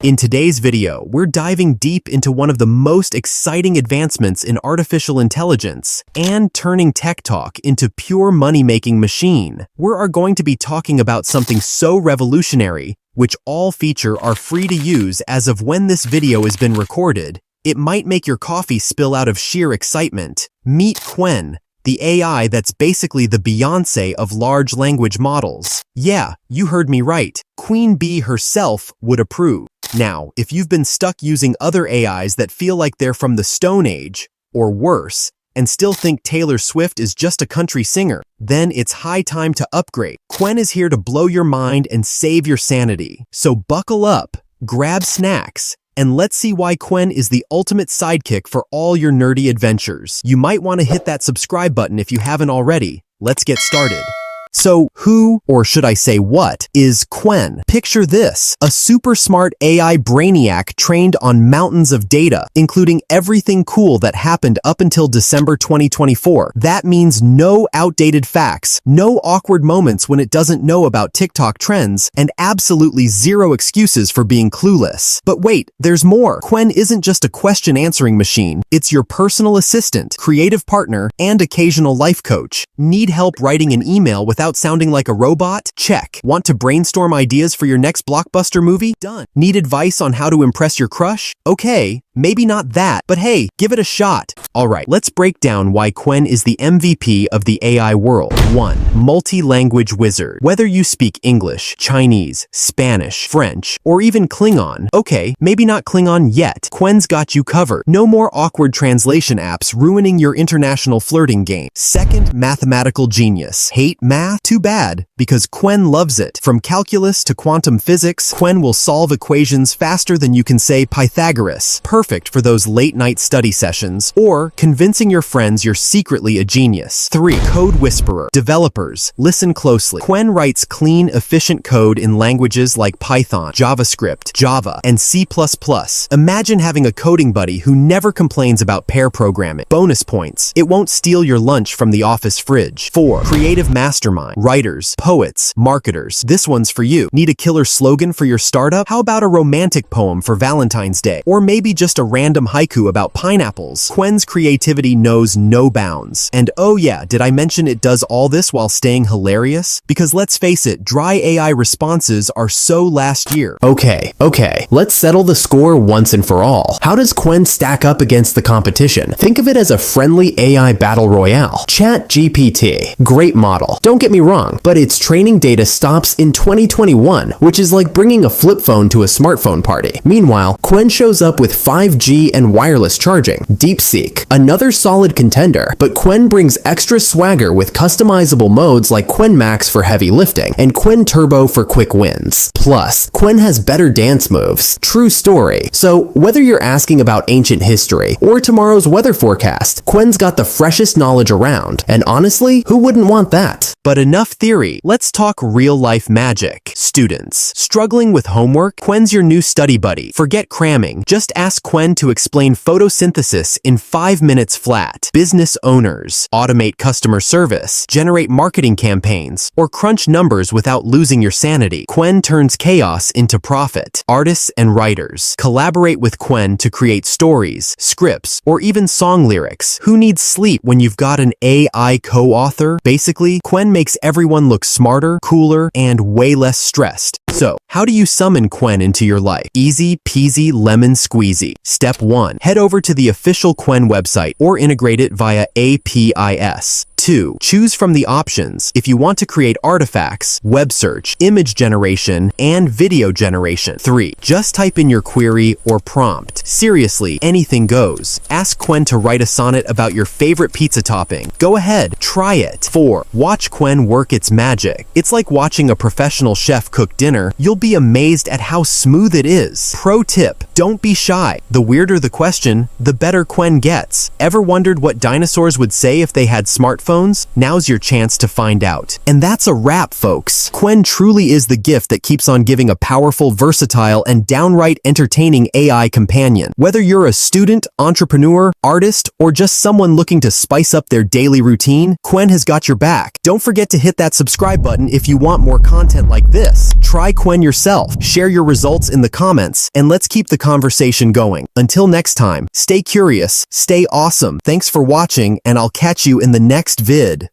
In today's video, we're diving deep into one of the most exciting advancements in artificial intelligence and turning tech talk into pure money-making machine. We are going to be talking about something so revolutionary, which all features are free to use as of when this video has been recorded. It might make your coffee spill out of sheer excitement. Meet Qwen, the AI that's basically the Beyoncé of large language models. Yeah, you heard me right. Queen Bee herself would approve. Now, if you've been stuck using other AIs that feel like they're from the Stone Age, or worse, and still think Taylor Swift is just a country singer, then it's high time to upgrade. Qwen is here to blow your mind and save your sanity. So buckle up, grab snacks, and let's see why Qwen is the ultimate sidekick for all your nerdy adventures. You might want to hit that subscribe button if you haven't already. Let's get started. So who, or should I say what, is Qwen? Picture this, a super smart AI brainiac trained on mountains of data, including everything cool that happened up until December 2024. That means no outdated facts, no awkward moments when it doesn't know about TikTok trends, and absolutely zero excuses for being clueless. But wait, there's more. Qwen isn't just a question-answering machine. It's your personal assistant, creative partner, and occasional life coach. Need help writing an email without sounding like a robot? Check. Want to brainstorm ideas for your next blockbuster movie? Done. Need advice on how to impress your crush? Okay, maybe not that, but hey, give it a shot. Alright, let's break down why Qwen is the MVP of the AI world. 1. Multi-language wizard. Whether you speak English, Chinese, Spanish, French, or even Klingon, okay, maybe not Klingon yet, Qwen's got you covered. No more awkward translation apps ruining your international flirting game. 2. Mathematical genius. Hate math? Too bad, because Qwen loves it. From calculus to quantum physics, Qwen will solve equations faster than you can say Pythagoras. Perfect for those late-night study sessions, or convincing your friends you're secretly a genius. 3. Code whisperer. Developers, listen closely. Qwen writes clean, efficient code in languages like Python, JavaScript, Java, and C++. Imagine having a coding buddy who never complains about pair programming. Bonus points. It won't steal your lunch from the office fridge. 4. Creative mastermind. Writers, poets, marketers. This one's for you. Need a killer slogan for your startup? How about a romantic poem for Valentine's Day? Or maybe just a random haiku about pineapples? Qwen's creativity knows no bounds. And oh yeah, did I mention it does all this while staying hilarious? Because let's face it, dry AI responses are so last year. Okay, let's settle the score once and for all. How does Qwen stack up against the competition? Think of it as a friendly AI battle royale. ChatGPT. Great model. Don't get me wrong, but its training data stops in 2021, which is like bringing a flip phone to a smartphone party. Meanwhile, Qwen shows up with 5G and wireless charging. DeepSeek, another solid contender, but Qwen brings extra swagger with customizable modes like Qwen Max for heavy lifting and Qwen Turbo for quick wins. Plus, Qwen has better dance moves. True story. So whether you're asking about ancient history or tomorrow's weather forecast, Qwen's got the freshest knowledge around, and honestly, who wouldn't want that? But enough theory, let's talk real-life magic. Students, struggling with homework? Qwen's your new study buddy. Forget cramming. Just ask Qwen to explain photosynthesis in 5 minutes flat. Business owners, automate customer service, generate marketing campaigns, or crunch numbers without losing your sanity. Qwen turns chaos into profit. Artists and writers, collaborate with Qwen to create stories, scripts, or even song lyrics. Who needs sleep when you've got an AI co-author? Basically, Qwen makes everyone look smarter, cooler, and way less stressed. So, how do you summon Qwen into your life? Easy peasy lemon squeezy. Step 1. Head over to the official Qwen website or integrate it via APIs. 2. Choose from the options if you want to create artifacts, web search, image generation, and video generation. 3. Just type in your query or prompt. Seriously, anything goes. Ask Qwen to write a sonnet about your favorite pizza topping. Go ahead, try it. 4. Watch Qwen work its magic. It's like watching a professional chef cook dinner. You'll be amazed at how smooth it is. Pro tip, don't be shy. The weirder the question, the better Qwen gets. Ever wondered what dinosaurs would say if they had smartphones? smartphones? Now's your chance to find out. And that's a wrap, folks. Qwen truly is the gift that keeps on giving a powerful, versatile, and downright entertaining AI companion. Whether you're a student, entrepreneur, artist, or just someone looking to spice up their daily routine, Qwen has got your back. Don't forget to hit that subscribe button if you want more content like this. Try Qwen yourself, share your results in the comments, and let's keep the conversation going. Until next time, stay curious, stay awesome. Thanks for watching, and I'll catch you in the next vid.